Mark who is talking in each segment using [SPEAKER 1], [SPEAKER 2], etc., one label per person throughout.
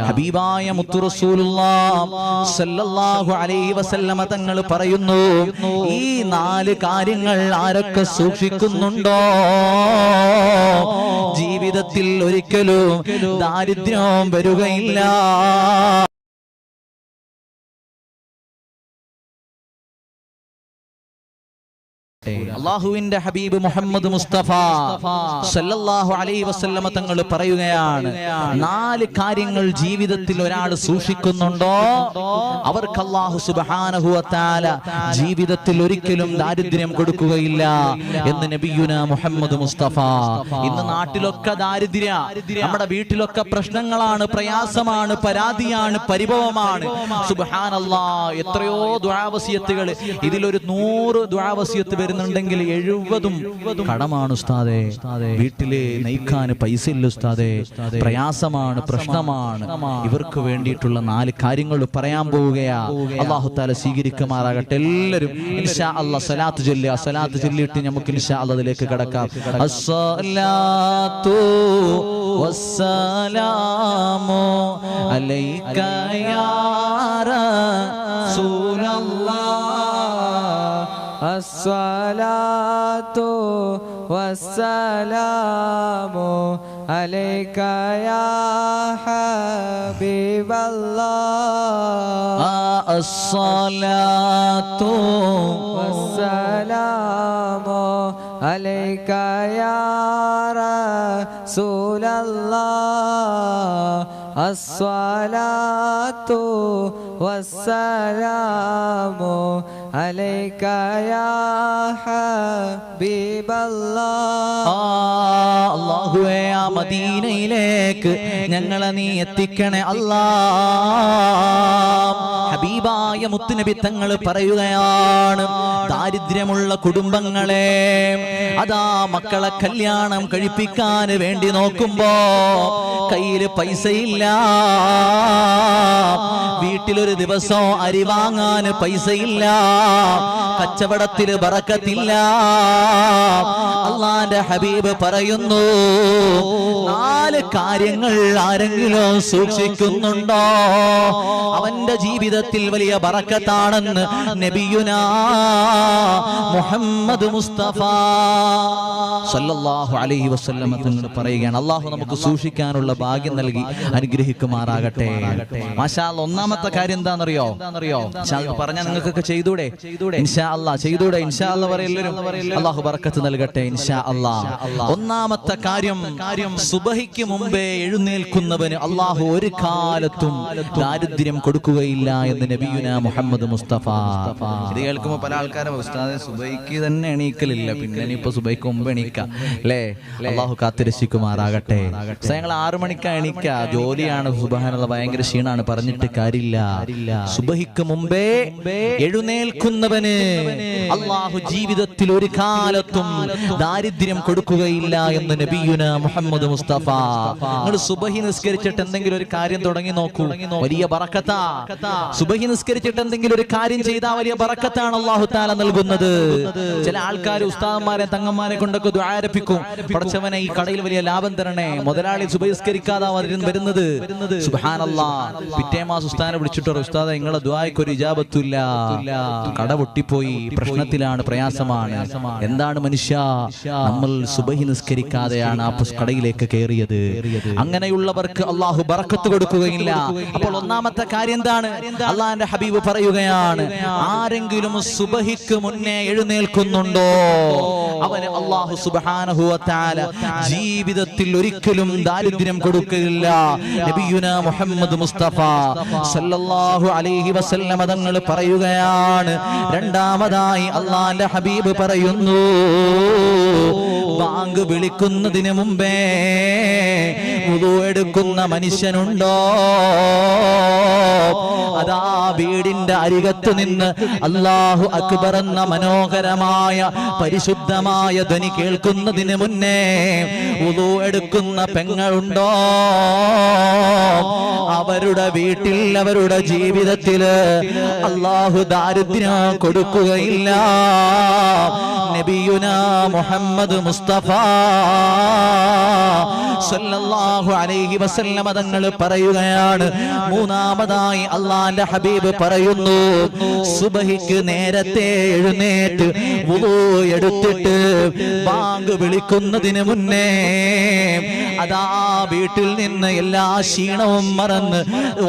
[SPEAKER 1] ഹബീബായ മുത്തു റസൂലുള്ളാഹി സ്വല്ലല്ലാഹു അലൈഹി വസല്ലമ തങ്ങൾ പറയുന്നു, ഈ 4 കാര്യങ്ങൾ ആരൊക്കെ സൂക്ഷിക്കുന്നുണ്ടോ ജീവിതത്തിൽ ഒരിക്കലും ദാരിദ്ര്യം വരികയില്ല. അല്ലാഹുവിന്റെ ഹബീബ് മുഹമ്മദ് മുസ്തഫ സല്ലല്ലാഹു അലൈഹി വസല്ലമ തങ്ങൾ പറയുകയാണ്, 4 കാര്യങ്ങൾ ജീവിതത്തിൽ ഒരാൾ സൂക്ഷിക്കുന്നുണ്ടോ അവർക്ക് അല്ലാഹു സുബ്ഹാനഹു വ തആല ജീവിതത്തിൽ ഒരിക്കലും ദാരിദ്ര്യം കൊടുക്കുകയില്ല എന്ന് നബിയുനാ മുഹമ്മദ് മുസ്തഫ. ഇന്ന് നാട്ടിലൊക്കെ ദാരിദ്ര്യ, നമ്മുടെ വീട്ടിലൊക്കെ പ്രശ്നങ്ങളാണ്, പ്രയാസമാണ്, പരാതിയാണ്, പരിഭവമാണ്. സുബ്ഹാനല്ലാഹ്, എത്രയോ ദുആ വസിയത്തുകൾ, ഇതിലൊരു 100 ദുആ വസിയത്ത് ണ്ടെങ്കിൽ 70 കടമാണ് ഉസ്താദേ, വീട്ടില് നയിക്കാൻ പൈസ ഇല്ല ഉസ്താദേ, പ്രയാസമാണ്, പ്രശ്നമാണ്. ഇവർക്ക് വേണ്ടിയിട്ടുള്ള 4 കാര്യങ്ങൾ പറയാൻ പോവുകയാ. അല്ലാഹു തആല സ്വീകരിക്കുമാറാകട്ടെ. എല്ലാവരും ഇൻഷാ അല്ലാഹ് സ്വലാത്ത് ചൊല്ലുക. സ്വലാത്ത് ചൊല്ലിയിട്ട് നമുക്ക് ഇൻഷാ അല്ലാഹ് അതിലേക്ക് കടക്കാം. അസ്സലാത്തു വസ്സലാമു അലൈക യാ റസൂലല്ലാഹ്,
[SPEAKER 2] അസ്സലാത്തു വസ്സലാമു അലൈക യാ ഹബീബല്ലാഹ്,
[SPEAKER 1] അസ്സലാത്തു
[SPEAKER 2] വസ്സലാമു അലൈക യാ റസൂലല്ലാഹ്, അസ്സലാത്തു വസ്സലാമു അലൈക യാ ഹബീബല്ലാഹ്.
[SPEAKER 1] അല്ലാഹുവേ, ആ മദീനയിലേക്ക് ഞങ്ങളെ നീ എത്തിക്കണേ അല്ലാഹ്. ഹബീബായ മുത്തുനബി തങ്ങൾ പറയുകയാണ്, ദാരിദ്ര്യമുള്ള കുടുംബങ്ങളെ, അതാ മക്കളെ കല്യാണം കഴിപ്പിക്കാൻ വേണ്ടി നോക്കുമ്പോ കയ്യിൽ പൈസയില്ല, വീട്ടിലൊരു ദിവസം അരി വാങ്ങാൻ പൈസയില്ല, കച്ചവടത്തില് ബറക്കത്തില്ല. അല്ലാഹുവിന്റെ ഹബീബ് പറയുന്നു, 4 കാര്യങ്ങൾ ആരെങ്കിലും സൂക്ഷിക്കുന്നുണ്ടോ അവന്റെ ജീവിതത്തിൽ വലിയ ബറക്കത്താണെന്ന് നബിയുനാ മുഹമ്മദ് മുസ്തഫ സല്ലല്ലാഹു അലൈഹി വസല്ലം തങ്ങൾ പറയുകയാണ്. അല്ലാഹു നമുക്ക് സൂക്ഷിക്കാനുള്ള ഭാഗ്യം നൽകി അനുഗ്രഹിക്കുമാറാകട്ടെ. മാഷാ അല്ലാഹ്. ഒന്നാമത്തെ കാര്യം എന്താണെന്നറിയോ? പറഞ്ഞാൽ നിങ്ങൾക്കൊക്കെ ചെയ്തൂടെ? ഇൻഷാ അല്ലാഹ് ചെയ്തൂടെ? ഇൻഷാ അല്ലാഹ് പറയെല്ലാവരും. അല്ലാഹു ബറക്കത്ത് നൽകട്ടെ ഇൻഷാ അല്ലാഹ്. ഒന്നാമത്തെ കാര്യം, സുബഹിക്ക് മുമ്പേ എഴുന്നേൽക്കുന്നവന് അല്ലാഹു ഒരു കാലത്തും ദാരിദ്ര്യം കൊടുക്കുകയില്ല എന്ന് നബിയുനാ മുഹമ്മദ് മുസ്തഫ. ഇത് കേൾക്കുമ്പോൾ പല ആൾക്കാരും ഉസ്താദേ സുബഹിക്ക് തന്നെ എണീക്കലില്ല, പിന്നെ ഇനിയിപ്പോ സുബഹിക്ക് മുമ്പ് എണീക്കാം അല്ലേ? അല്ലാഹു കാത്തിരക്ഷിക്കുമാറാകട്ടെ. ഞങ്ങൾ 6 മണിക്കാ എണീക്കാ, ജോലിയാണ്, സുബ്ഹാനല്ലാഹ് ഭയങ്കര ക്ഷീണാണ്, പറഞ്ഞിട്ട് കാര്യമില്ല. സുബഹിക്ക് മുമ്പേ എഴുന്നേൽക്കുന്നവന് അല്ലാഹു ജീവിതത്തിൽ ഒരു കാലത്തും ദാരിദ്ര്യം കൊടുക്കുകയില്ല എന്ന് നബിയുനാ മുഹമ്മദ് മുസ്തഫ. നിങ്ങൾ സുബഹി നിസ്കരിച്ചിട്ട് എന്തെങ്കിലും ഒരു കാര്യം തുടങ്ങി നോക്കൂ, വലിയ ബറക്കത്താ. സുബഹി നിസ്കരിച്ചിട്ട് എന്തെങ്കിലും ഒരു കാര്യം ചെയ്താൽ വലിയ ബറക്കത്താണ് അല്ലാഹു തആല നൽകുന്നത്. ചില ആൾക്കാർ ഉസ്താദന്മാരെ തങ്ങന്മാരെ കൊണ്ടൊക്കെ ദുആ ആരംഭിക്കും, പടച്ചവനെ ഈ കടയിൽ വലിയ ലാഭം തരണേ. മുതലാളി സുബഹി നിസ്കരിക്കാതെ വരുന്നത്, സുബ്ഹാനല്ലാഹ്. പിറ്റേ മാസം ഉസ്താദിനെ വിളിച്ചിട്ട് ഉസ്താദേ നിങ്ങളെ ദുആയ്ക്ക് ഒരു ഇജാബത്തുമില്ല, കട പൊട്ടിപ്പോയി, പ്രശ്നത്തിലാണ്, പ്രയാസമാണ്. എന്താണ് മനുഷ്യ, നമ്മൾ സുബഹി നിസ്കരിക്കാതെയാണ് ആ കടയിലേക്ക് കയറിയത്. അങ്ങനെയുള്ളവർക്ക് അല്ലാഹു ബറക്കത്ത് കൊടുക്കുകയില്ല. അപ്പോൾ ഒന്നാമത്തെ കാര്യം എന്താണ്? അല്ലാഹുവിന്റെ ഹബീബ് പറയുകയാണ്, ആരെങ്കിലും സുബഹിക്ക് മുന്നേ എഴുന്നേൽക്കുന്നുണ്ടോ അവന് അല്ലാഹു സുബ്ഹാനഹു വ തആല ജീവിതത്തിൽ ഒരിക്കലും ദാരിദ്ര്യം കൊടുക്കുകയില്ല. നബിയുനാ മുഹമ്മദ് മുസ്തഫ സല്ലല്ലാഹു അലൈഹി വസല്ലം തങ്ങൾ പറയുകയാണ്. രണ്ടാമതായി അല്ലാഹുവിന്റെ ഹബീബ് പറയുന്നു, ബാങ്ക് വിളിക്കുന്നതിന് മുമ്പേ വുദു എടുക്കുന്ന മനുഷ്യനുണ്ടോ? അതാ വീടിന്റെ അരികത്ത് നിന്ന് അല്ലാഹു അക്ബർ എന്ന മനോഹരമായ പരിശുദ്ധമായ ധ്വനി കേൾക്കുന്നതിന് മുന്നേ വുദു എടുക്കുന്ന പെങ്ങളുണ്ടോ? അവരുടെ വീട്ടിൽ അവരുടെ ജീവിതത്തില് അല്ലാഹു ദാരിദ്ര്യം കൊടുക്കുകയില്ല. നബിയുനാ മുഹമ്മദ് മുസ്തഫ സല്ലല്ലാഹു അലൈഹി വസല്ലമ തങ്ങൾ പറയുകയാണ്, മൂന്നാമതായി അല്ലാഹുവിന്റെ ഹബീബ് പറയുന്നു, സുബഹിക്ക് നേരത്തെ എഴുന്നേറ്റ് വുളൂ എടുത്തിട്ട് ബാങ്ക് വിളിക്കുന്നതിന് മുന്നേ അതാ വീട്ടിൽ നിന്ന് എല്ലാ ക്ഷീണവും മറന്ന്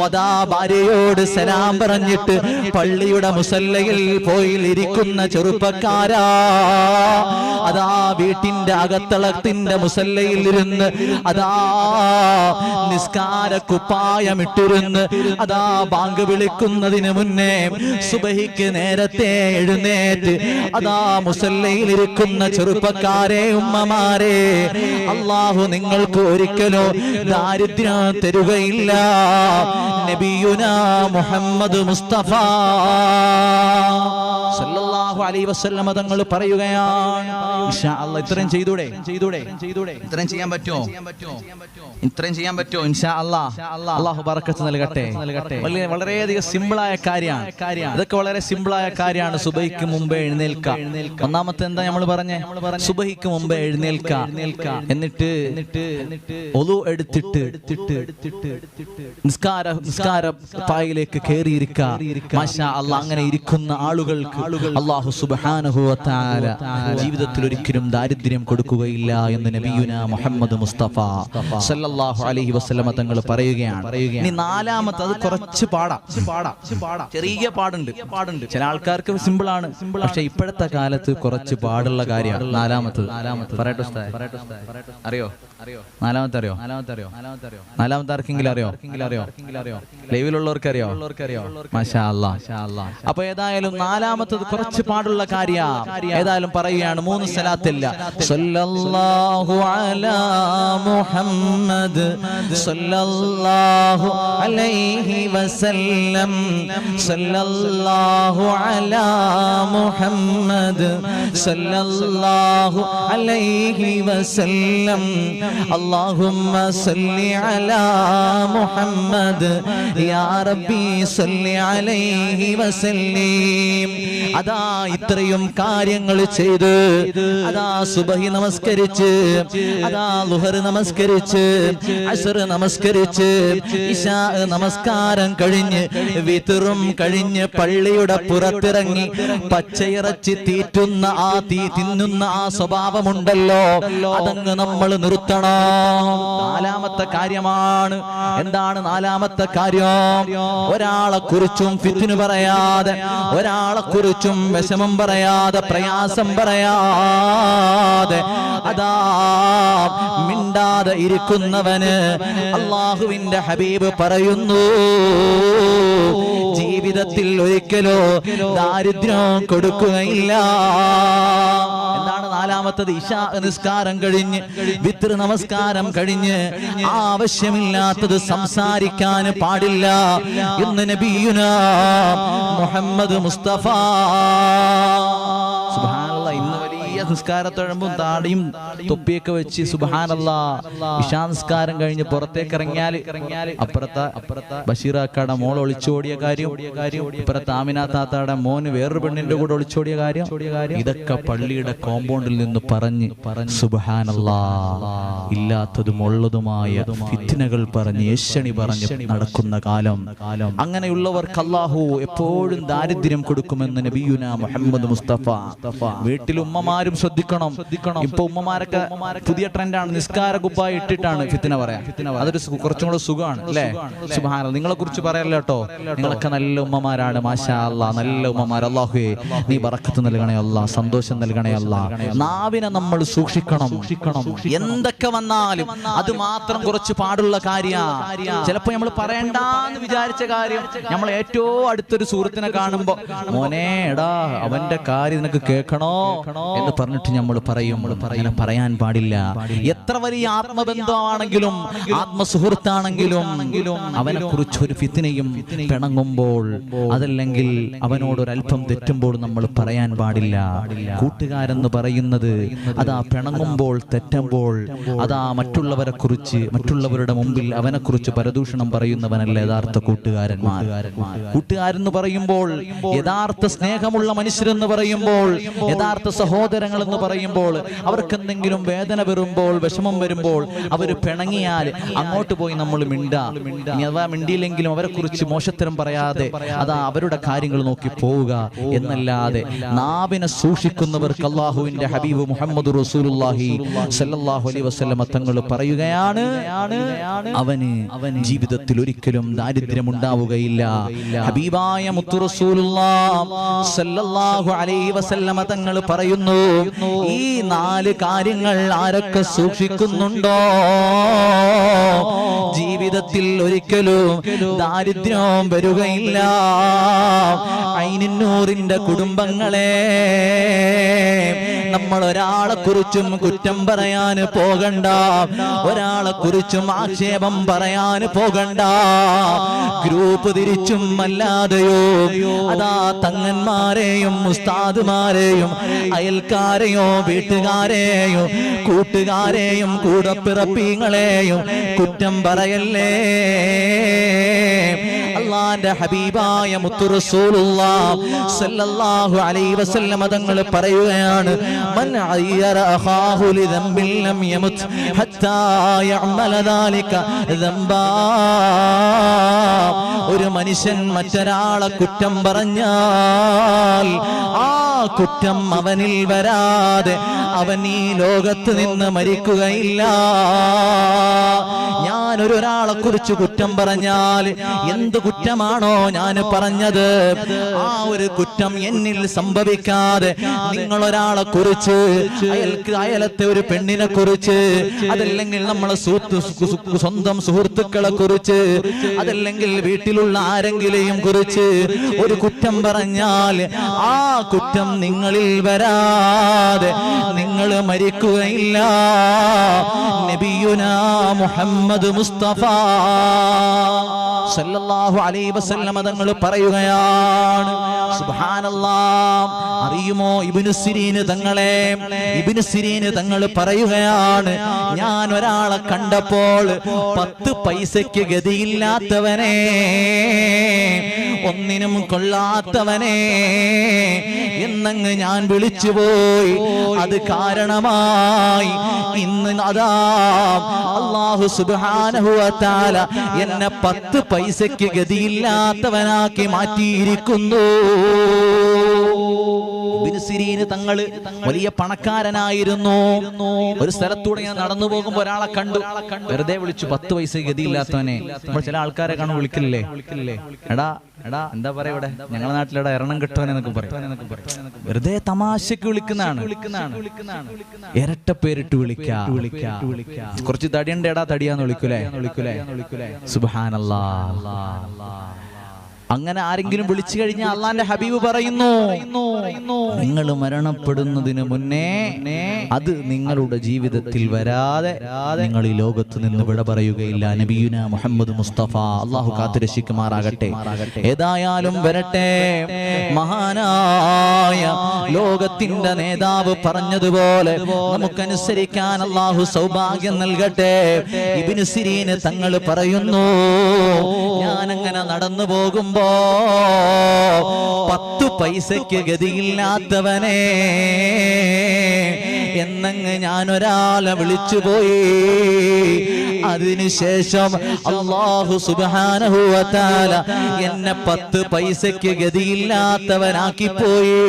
[SPEAKER 1] അതാ ഭാര്യയോട് സലാം പറഞ്ഞിട്ട് പള്ളിയുടെ മുസല്ലയിൽ പോയി ഇരിക്കുന്ന ചെറുപ്പക്കാരാ, അതാ വീട്ടിന്റെ അകത്തളത്തിന്റെ മുസല്ലയിൽ ഇരുന്ന് അതാ നിസ്കാര കുപ്പായമിട്ടിരുന്ന് അതാ ബാങ്ക് വിളിക്കുന്നതിന് മുന്നേ സുബഹിക്ക് നേരത്തെ എഴുന്നേറ്റ് അതാ മുസല്ലയിൽ ഇരിക്കുന്ന ചെറുപ്പക്കാരെ, ഉമ്മമാരെ, അല്ലാഹു നിങ്ങൾക്ക് ഒരിക്കലോ ദാരിദ്ര്യം തരുകയില്ല. നബിയുനാ മുഹമ്മദ് മുസ്തഫ സല്ലല്ലാഹു അലൈഹി വസല്ലമ തങ്ങൾ പറയുകയാണ്, ഇൻഷാ അല്ലാഹ് ഇത്രയും ചെയ്തൂടെ? ഇത്രയും ചെയ്യാൻ പറ്റുമോ? ഇത്രയും ചെയ്യാൻ പറ്റുമോ? ഇൻഷാ അല്ലാഹ് അല്ലാഹു ബറക്കത്ത് നൽകട്ടെ. വളരെയധികം സിമ്പിളായ കാര്യമാണ്. ഇതൊക്കെ വളരെ സിമ്പിളായ കാര്യമാണ്. സുബഹിക്ക് മുമ്പേ എഴുന്നേൽക്കുക. ഒന്നാമത്തെ എന്താ നമ്മൾ പറഞ്ഞേ? സുബഹിക്ക് മുമ്പേ എഴുന്നേൽക്കുക. എന്നിട്ട് ഒളു എടുത്തിട്ട് നിസ്കാര പായിലേക്ക് കയറിയിരിക്കുക. മാഷാ അല്ലാഹ് അങ്ങനെ ഇരിക്കുന്ന ആളുകൾക്ക് അല്ലാഹു സുബ്ഹാനഹു വ തആല ജീവിതത്തിൽ ഒരിക്കലും ദാരിദ്ര്യം കൊടുക്കുകയില്ല എന്ന് നബിയുനാ മുഹമ്മദ് മുസ്തഫ സല്ലല്ലാഹു അലൈഹി വസല്ലമ തങ്ങൾ പറയുകയാണ്. ഇനി നാലാമത്തെ, അത് കുറച്ച് പാടാം, ചെറിയ പാടുണ്ട്. ചില ആൾക്കാർക്ക് സിമ്പിൾ ആണ്, പക്ഷെ ഇപ്പോഴത്തെ കാലത്ത് കുറച്ച് പാടുള്ള കാര്യമാണ്. നാലാമത്തെ പറയട്ടെ ഉസ്താദ്? അറിയോ? നാലാമത്തെ അറിയോ? നാലാമത്തെ ആർക്കെങ്കിലും അറിയോ? ലൈവിലുള്ളവർക്ക് അറിയോ? മാഷാ അല്ലാഹ്. അപ്പൊ ഏതായാലും നാലാമത്തത് കുറച്ച് പാടുള്ള കാര്യ. ഏതായാലും പറയുകയാണ്, 3 സലാത്തില്ല. സല്ലല്ലാഹു അലാ മുഹമ്മദ് സല്ലല്ലാഹു അലൈഹി വസല്ലം, സല്ലല്ലാഹു അലാ മുഹമ്മദ് സല്ലല്ലാഹു അലൈഹി വസല്ലം, അല്ലാഹുമ്മ സല്ലി അലാ മുഹമ്മദ് യാ റബ്ബി സല്ലി അലൈഹി വസല്ലം. അതാ ഇത്രയും കാര്യങ്ങൾ ചെയ്ത് അതാ സുബഹി നമസ്കരിച്ച് അതാ ളുഹർ നമസ്കരിച്ച് അസ്ർ നമസ്കരിച്ച് ഇശാ നമസ്കാരം കഴിഞ്ഞ് വിത്റും കഴിഞ്ഞ് പള്ളിയുടെ പുറത്തിറങ്ങി പച്ചയിറച്ചി തീറ്റുന്ന ആ തിന്നുന്ന ആ സ്വഭാവമുണ്ടല്ലോ, അതങ്ങ് നമ്മൾ നിർത്തണം. നാലാമത്തെ കാര്യമാണ്. എന്താണ് നാലാമത്തെ കാര്യം? ഒരാളെ കുറിച്ചും ഫിത്ന പറയാതെ, ഒരാളെ കുറിച്ചും വിഷമം പറയാതെ, പ്രയാസം പറയാതെ അതാ മിണ്ടാതെ ഇരിക്കുന്നവന് അല്ലാഹുവിന്റെ ഹബീബ് പറയുന്നു, ജീവിതത്തിൽ ഒരിക്കലോ ദാരിദ്ര്യം കൊടുക്കുകയില്ല. എന്താണ് നാലാമത്തത്? ഇശാ നിസ്കാരം കഴിഞ്ഞ് വിത്ർ നമസ്കാരം കഴിഞ്ഞ് ആവശ്യമില്ലാത്തത് സംസാരിക്കാൻ പാടില്ല എന്ന് നബിയുനാ മുഹമ്മദ് മുസ്തഫ. സുബ്ഹാനല്ലാഹ്. ഇന്ന് വലിയ നിസ്കാരത്തൊഴമ്പും താടിയും തൊപ്പിയൊക്കെ വെച്ച് സുബ്ഹാനല്ലാഹ് ഇശാ നിസ്കാരം കഴിഞ്ഞ് പുറത്തേക്ക് ഇറങ്ങിയാൽ അപ്പുറത്തെ ബഷീറാക്കാടെ മോൾ ഒളിച്ചോടിയ കാര്യം, ഇപ്പുറത്തെ ആമിന താത്താടെ മോന് വേറൊരു പെണ്ണിന്റെ കൂടെ ഒളിച്ചോടിയ കാര്യം, ഇതൊക്കെ പള്ളിയുടെ കോമ്പൗണ്ടിൽ നിന്ന് പറഞ്ഞ് സുബ്ഹാനല്ലാഹ് ഇല്ലാത്തതും ഉള്ളതുമായ ഫിത്നകൾ പറഞ്ഞ് ഏഷണി പറഞ്ഞ് നടക്കുന്ന കാലം. അങ്ങനെയുള്ളവർക്ക് അല്ലാഹു എപ്പോഴും ദാരിദ്ര്യം കൊടുക്കുമെന്ന് നബിയുനാ മുഹമ്മദ് മുസ്തഫ. വീട്ടിൽ ഉമ്മമാരും ശ്രദ്ധിക്കണം. ഇപ്പൊ ഉമ്മമാരൊക്കെ പുതിയ ട്രെൻഡാണ്, നിസ്കാര കുപ്പായി ഇട്ടിട്ടാണ് ഫിത്ന പറയാം. അതൊരു കുറച്ചും കൂടെ സുഖമാണ് അല്ലേ? സുബ്ഹാനല്ലാഹ്. നിങ്ങളെ കുറിച്ച് പറയല്ലോ കേട്ടോ, നിങ്ങളൊക്കെ നല്ല ഉമ്മമാരാണ്. മാഷാ അല്ലാഹ്, നല്ല ഉമ്മമാർ. അല്ലാഹുവേ നീ ബറക്കത്ത് നൽകണേ അല്ലാഹ്, സന്തോഷം നൽകണേ അല്ലാഹ്. നാവിനെ നമ്മൾ സൂക്ഷിക്കണം. എന്തൊക്കെ വന്നാലും അത് മാത്രം കുറച്ച് പാടുള്ള കാര്യ. ചിലപ്പോ നമ്മൾ പറയണ്ടെന്ന് വിചാരിച്ച കാര്യം നമ്മൾ ഏറ്റവും അടുത്തൊരു സുഹൃത്തിനെ കാണുമ്പോ, മോനെ എടാ അവന്റെ കാര്യം നിനക്ക് കേൾക്കണോ എന്ന് പറഞ്ഞിട്ട് നമ്മൾ പറയും, അങ്ങനെ പറയാൻ പാടില്ല. എത്ര വലിയ ആത്മബന്ധമാണെങ്കിലും ആത്മസുഹൃത്താണെങ്കിലും അവനെ കുറിച്ച് ഒരു ഫിത്നയും പിണങ്ങുമ്പോൾ അതല്ലെങ്കിൽ അവനോടൊരല്പം തെറ്റുമ്പോൾ നമ്മൾ പറയാൻ പാടില്ല. കൂട്ടുകാരെന്ന് പറയുന്നത് അതാ പിണങ്ങുമ്പോൾ തെറ്റുമ്പോൾ അതാ മറ്റുള്ളവരെ കുറിച്ച് മറ്റുള്ളവരുടെ മുമ്പിൽ അവനെ കുറിച്ച് പരദൂഷണം പറയുന്നവനല്ല യഥാർത്ഥ കൂട്ടുകാരന്മാർ. കൂട്ടുകാരെന്ന് പറയുമ്പോൾ യഥാർത്ഥ സ്നേഹമുള്ള മനുഷ്യരെന്ന് പറയുമ്പോൾ യഥാർത്ഥ സഹോദരങ്ങൾ എന്ന് പറയുമ്പോൾ അവർക്ക് എന്തെങ്കിലും വേദന വരുമ്പോൾ വിഷമം വരുമ്പോൾ അവർ പിണങ്ങിയാൽ അങ്ങോട്ട് പോയി നമ്മൾ അഥവാ മിണ്ടിയില്ലെങ്കിലും അവരെ കുറിച്ച് മോശത്തരം പറയാതെ അതാ അവരുടെ കാര്യങ്ങൾ നോക്കി പോവുക എന്നല്ലാതെ നാവിനെ സൂക്ഷിക്കുന്നവർക്ക് അല്ലാഹുവിന്റെ ഹബീബ് മുഹമ്മദ് റസൂലുള്ളാഹി സ്വല്ലല്ലാഹു അലൈഹി വസല്ലം തങ്ങൾ പറയുകയാണ്, അവന് ജീവിതത്തിൽ ഒരിക്കലും ദാരിദ്ര്യം ഉണ്ടാവുകയില്ല. ഹബീബായ മുത്തു റസൂലുള്ളാഹി സ്വല്ലല്ലാഹു അലൈഹി വസല്ലം തങ്ങൾ പറയുന്നു, ഈ 4 കാര്യങ്ങൾ ആരൊക്കെ സൂക്ഷിക്കുന്നുണ്ടോ ജീവിതത്തിൽ ഒരിക്കലും ദാരിദ്ര്യം വരികയില്ല. ഐനുന്നൂറിന്റെ കുടുംബങ്ങളെ, നമ്മൾ ഒരാളെ കുറിച്ചും കുറ്റം പറയാൻ പോകണ്ട, ഒരാളെ കുറിച്ചും ആക്ഷേപം പറയാൻ പോകണ്ട. ഗ്രൂപ്പ് തിരിച്ചും അല്ലാതെയോ അതാ തങ്ങന്മാരെയും ഉസ്താദുമാരെയും അയൽക്കാരെയോ വീട്ടുകാരെയോ കൂട്ടുകാരെയും കൂടപ്പിറപ്പിങ്ങളെയും കുറ്റം പറയല്ലേ. അല്ലാഹുവിന്റെ ഹബീബായ മുത്തു റസൂലുള്ളാഹി സ്വല്ലല്ലാഹു അലൈഹി വസല്ലം തങ്ങൾ പറയുകയാണ്, മൻ അയ്യറ അഖാഹു ലിദംബിൻ ലം യമുത് ഹത്താ യഅമല ദാലിക ദംബാ. ഒരു മനുഷ്യൻ മറ്റൊരാളെ കുറ്റം പറഞ്ഞാൽ ആ കുറ്റം അവനിൽ വരാതെ അവൻ ഈ ലോകത്ത് നിന്ന് മരിക്കുകയില്ല. ഞാൻ ഒരാളെ കുറിച്ച് കുറ്റം പറഞ്ഞാൽ എന്ത് കുറ്റമാണോ ഞാൻ പറഞ്ഞത് ആ ഒരു കുറ്റം എന്നിൽ സംഭവിക്കാതെ നിങ്ങൾ ഒരാളെ കുറിച്ച് അയലത്തെ ഒരു പെണ്ണിനെ കുറിച്ച് അതല്ലെങ്കിൽ നമ്മളെ സ്വന്തം സുഹൃത്തുക്കളെ കുറിച്ച് അതല്ലെങ്കിൽ വീട്ടിലുള്ള ആരെങ്കിലും കുറിച്ച് ഒരു കുറ്റം പറഞ്ഞാൽ ആ കുറ്റം നിങ്ങളിൽ വരാതെ നിങ്ങൾ മരിക്കുകയില്ല. നബിയുനാ മുഹമ്മദ് മുസ്തഫ സല്ലല്ലാഹു അലൈഹി വസല്ലം തങ്ങൾ പറയുകയാണ്, സുബ്ഹാനല്ലാഹ്. അറിയുമോ ഇബ്നു സിരീൻ തങ്ങളെ? ഇബ്നു സിരീൻ തങ്ങൾ പറയുകയാണ്, ഞാൻ ഒരാളെ കണ്ടപ്പോൾ 10 പൈസയ്ക്ക് ഗതിയില്ലാത്തവനെ, ഒന്നിനും കൊള്ളാത്തവനെ എന്നങ്ങ് ഞാൻ വിളിച്ചുപോയി. അത് കാരണമായി ഇന്ന് അതാ അല്ലാഹു സുബ്ഹാനഹു വ തആല എന്നെ 10 പൈസയ്ക്ക് ഗതിയില്ലാത്തവനാക്കി മാറ്റിയിരിക്കുന്നു. ഇബ്നു സിരീൻ തങ്ങൾ വലിയ പണക്കാരനായിരുന്നു. ഒരു സ്ഥലത്തൂടെ ഞാൻ നടന്നു പോകുമ്പോ ഒരാളെ കണ്ടു, വെറുതെ വിളിച്ചു, 10 പൈസ ഗതിയില്ലാത്തവനെ. നമ്മൾ ചില ആൾക്കാരെ കാണും വിളിക്കില്ലേ, എടാ എന്താ പറയാ, ഇവിടെ ഞങ്ങളുടെ നാട്ടിലെടാ എറണം കിട്ടുവാനെന്നൊക്കെ പറയും. വെറുതെ തമാശക്ക് വിളിക്കുന്നതാണ്. ഇരട്ട പേരിട്ട് വിളിക്കാ. കുറച്ച് തടിയുണ്ട്, എടാ തടിയാന്ന് വിളിക്കൂലേ. സുബ്ഹാനല്ലാഹ്. അങ്ങനെ ആരെങ്കിലും വിളിച്ചു കഴിഞ്ഞാൽ അള്ളാന്റെ ഹബീബ് പറയുന്നു, നിങ്ങൾ മരണപ്പെടുന്നതിന് മുന്നേ അത് നിങ്ങളുടെ ജീവിതത്തിൽ വരാതെ നിങ്ങൾ ഈ ലോകത്ത് നിന്ന് വിട പറയുകയില്ല. നബിയുനാ മുഹമ്മദ് മുസ്തഫ, അള്ളാഹു കാത്തുരക്ഷിക്കുമാറാകട്ടെ. ഏതായാലും വരട്ടെ, മഹാനായ ലോകത്തിന്റെ നേതാവ് പറഞ്ഞതുപോലെ നമുക്കനുസരിക്കാൻ അള്ളാഹു സൗഭാഗ്യം നൽകട്ടെ. ഇബ്നു സിരീൻ തങ്ങൾ പറയുന്നു, ഞാൻ അങ്ങനെ നടന്നു പോകുമ്പോ 10 പൈസയ്ക്ക് ഗതിയില്ലാത്തവനെ എന്നങ്ങ് ഞാൻ ഒരാളെ വിളിച്ചുപോയി. അതിനുശേഷം അല്ലാഹു സുബ്ഹാനഹു വ തആല എന്നെ 10 പൈസയ്ക്ക് ഗതിയില്ലാത്തവനാക്കി പോയി.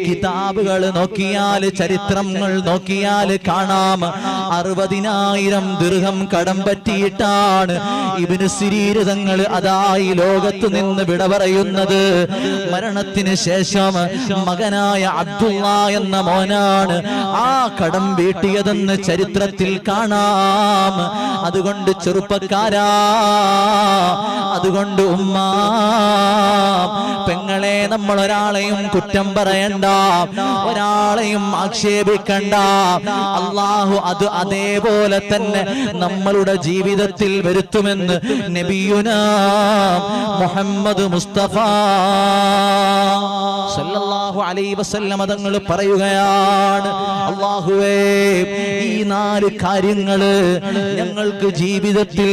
[SPEAKER 1] കിതാബുകൾ നോക്കിയാൽ, ചരിത്രങ്ങൾ നോക്കിയാൽ കാണാം, 60,000 ദിർഹം കടം പറ്റിയിട്ടാണ് ഇബ്നു സിരീൻ തങ്ങൾ തങ്ങൾ അതായി ലോകത്ത് നിന്ന് വിട പറയുന്നത്. മരണത്തിന് ശേഷം മകനായ അബ്ദുള്ള എന്ന മോനാണ് ആ കടം വീട്ടിയതെന്ന് ചരിത്രത്തിൽ കാണാം. അതുകൊണ്ട് ചെറുപ്പക്കാരാ, അതുകൊണ്ട് ഉമ്മ പെങ്ങളെ, നമ്മൾ ഒരാളെയും കുറ്റം പറയണ്ട, ഒരാളെയും ആക്ഷേപിക്കണ്ട. അല്ലാഹു അത് അതേപോലെ തന്നെ നമ്മളുടെ ജീവിതത്തിൽ വരുത്തുമെന്ന് നബിയുനാ മുഹമ്മദ് മുസ്തഫ സല്ലല്ലാഹു അലൈഹി വസല്ലം തങ്ങൾ പറയുകയാണ്, അല്ലാഹുവേ, ഈ 4 കാര്യങ്ങള് ഞങ്ങൾക്ക് ജീവിതത്തിൽ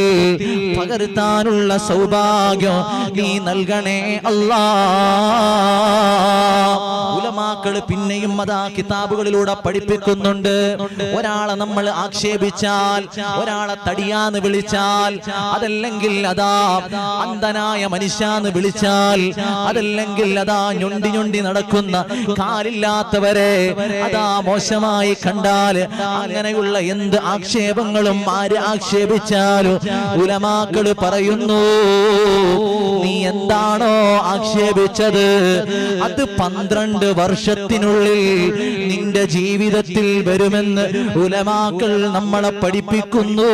[SPEAKER 1] പകർത്താനുള്ള സൗഭാഗ്യം നീ നൽകണേ അല്ലാ. ഉലമാക്കള് പിന്നെയും അതാ കിതാബുകളിലൂടെ പഠിപ്പിക്കുന്നുണ്ട്. ഒരാളെ നമ്മൾ ആക്ഷേപിച്ചാൽ, ഒരാളെ തടിയാന്ന് വിളിച്ചാൽ, അതല്ലെങ്കിൽ അതാ അന്ധനായ മനുഷ്യാന്ന് വിളിച്ചാൽ, അതല്ലെങ്കിൽ അതാ ഞൊണ്ടി ഞൊണ്ടി നടക്കുന്ന കാലില്ലാത്തവരെ അതാ മോശമായി കണ്ടാൽ, അങ്ങനെയുള്ള എന്ത് ആക്ഷേപങ്ങളും ആര് ആക്ഷേപിച്ചാലും ഉലമാക്കള് പറയുന്നു, നീ എന്താണോ ആക്ഷേപിച്ചത് അത് 12 വർഷത്തിനുള്ളിൽ നിന്റെ ജീവിതത്തിൽ വരുമെന്ന് ഉലമാക്കൾ നമ്മളെ പഠിപ്പിക്കുന്നു.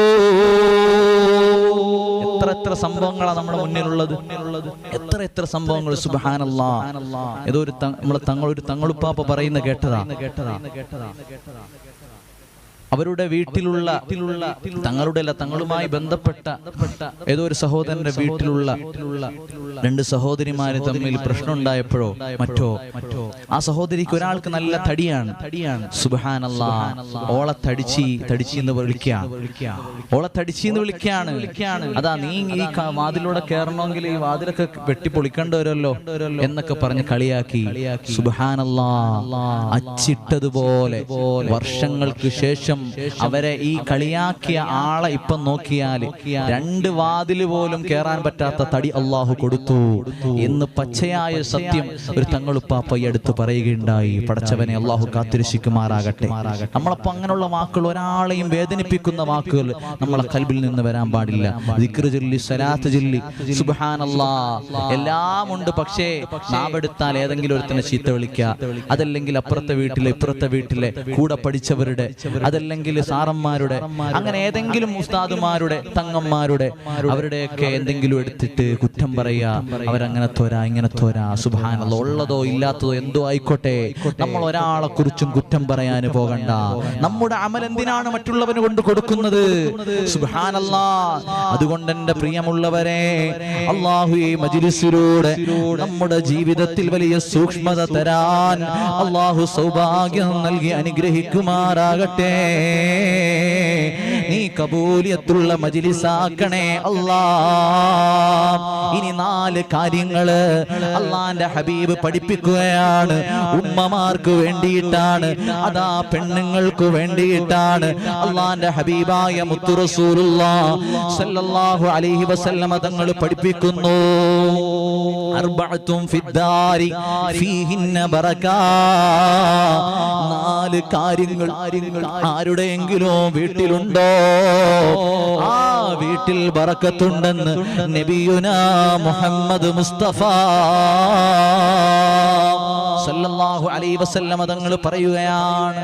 [SPEAKER 1] എത്ര സംഭവങ്ങളാണ് നമ്മുടെ മുന്നിലുള്ളത്, എത്ര സംഭവങ്ങൾ. സുബ്ഹാനല്ലാഹ്. ഏതോ ഒരു തങ്ങളുപ്പാപ്പ പറയുന്ന കേട്ടതാ. അവരുടെ വീട്ടിലുള്ള തങ്ങളുമായി ബന്ധപ്പെട്ട ഏതോ ഒരു സഹോദരന്റെ വീട്ടിലുള്ള 2 സഹോദരിമാര് തമ്മിൽ പ്രശ്നമുണ്ടായപ്പോഴോ മറ്റോ ആ സഹോദരിക്ക് ഒരാൾക്ക് നല്ല തടിയാണ്. സുബ്ഹാനല്ലാഹ്. ഓളെ തടിച്ചെന്ന് വിളിക്കാണ്. അതാ, നീ ഈ വാതിലൂടെ കയറണമെങ്കിൽ ഈ വാതിലൊക്കെ വെട്ടിപ്പൊളിക്കേണ്ടി വരുമല്ലോ എന്നൊക്കെ പറഞ്ഞ് കളിയാക്കി. സുബ്ഹാനല്ലാഹ്. അച്ചിട്ടതുപോലെ വർഷങ്ങൾക്ക് ശേഷം അവരെ ഈ കളിയാക്കിയ ആളെ ഇപ്പം നോക്കിയാൽ 2 വാതില് പോലും കേറാൻ പറ്റാത്ത തടി അള്ളാഹു കൊടുത്തു എന്ന് പച്ചയായ സത്യം ഒരു തങ്ങളുപ്പാപ്പ എടുത്ത് പറയുകയുണ്ടായി. പടച്ചവനെ അള്ളാഹു കാത്തിരക്ഷിക്കുമാറാകട്ടെ. നമ്മളപ്പോ അങ്ങനെയുള്ള വാക്കുകൾ, ഒരാളെയും വേദനിപ്പിക്കുന്ന വാക്കുകൾ നമ്മളെ കൽബിൽ നിന്ന് വരാൻ പാടില്ല. ദിക്ർ ചൊല്ലി, സ്വലാത്ത് ചൊല്ലി, സുബ്ഹാനല്ലാഹ് എല്ലാം ഉണ്ട്. പക്ഷേ നാവെടുത്താൽ ഏതെങ്കിലും ഒരുത്തനെ ചീത്ത വിളിക്കുക, അതല്ലെങ്കിൽ അപ്പുറത്തെ വീട്ടിലെ ഇപ്പുറത്തെ വീട്ടിലെ കൂടെ പഠിച്ചവരുടെ, അതല്ലെങ്കിൽ സാറന്മാരുടെ, അങ്ങനെ ഏതെങ്കിലും ഉസ്താദുമാരുടെ, തങ്ങന്മാരുടെ, അവരുടെയൊക്കെ എന്തെങ്കിലും എടുത്തിട്ട് കുറ്റം പറയുക. അവരങ്ങനെ തോരാ, ഇങ്ങനെ തോരാ. സുബ്ഹാനല്ലാഹ്. ഉള്ളതോ ഇല്ലാത്തതോ എന്തോ ആയിക്കോട്ടെ, നമ്മൾ ഒരാളെ കുറിച്ചും കുറ്റം പറയാൻ പോകണ്ട. നമ്മുടെ അമൽ എന്തിനാണ് മറ്റുള്ളവന് കൊണ്ട് കൊടുക്കുന്നത്? സുബ്ഹാനല്ലാഹ്. അതുകൊണ്ട് എന്റെ പ്രിയമുള്ളവരെ, അല്ലാഹു ഈ മജ്ലിസിലൂടെ നമ്മുടെ ജീവിതത്തിൽ വലിയ സൂക്ഷ്മത തരാൻ അല്ലാഹു സൗഭാഗ്യം നൽകി അനുഗ്രഹിക്കുമാറാകട്ടെ. നീ കബൂലിയത്തുള്ള മജ്ലിസാക്കണേ അല്ലാഹ്. ഇനി 4 കാര്യങ്ങള് അള്ളാന്റെ ഹബീബ് പഠിപ്പിക്കുകയാണ്. ഉമ്മമാർക്ക് വേണ്ടിയിട്ടാണ്, അതാ പെണ്ണുങ്ങൾക്ക് വേണ്ടിയിട്ടാണ്. അള്ളാന്റെ ഹബീബായ മുത്തു റസൂലുള്ളാഹ് സല്ലല്ലാഹു അലൈഹി വസല്ലം തങ്ങൾ പഠിപ്പിക്കുന്നു, അർബഅത്തും ഫിദ്ദാരി ഫീഹിന്ന ബറകാ. 4 കാര്യങ്ങൾ ആരുടെയെങ്കിലും വീട്ടിലുണ്ടോ, ആ വീട്ടിൽ ബറക്കത്തുണ്ടെന്ന് നബിയുനാ മുഹമ്മദ് മുസ്തഫ സല്ലല്ലാഹു അലൈഹി വസല്ലം തങ്ങൾ പറയുകയാണ്.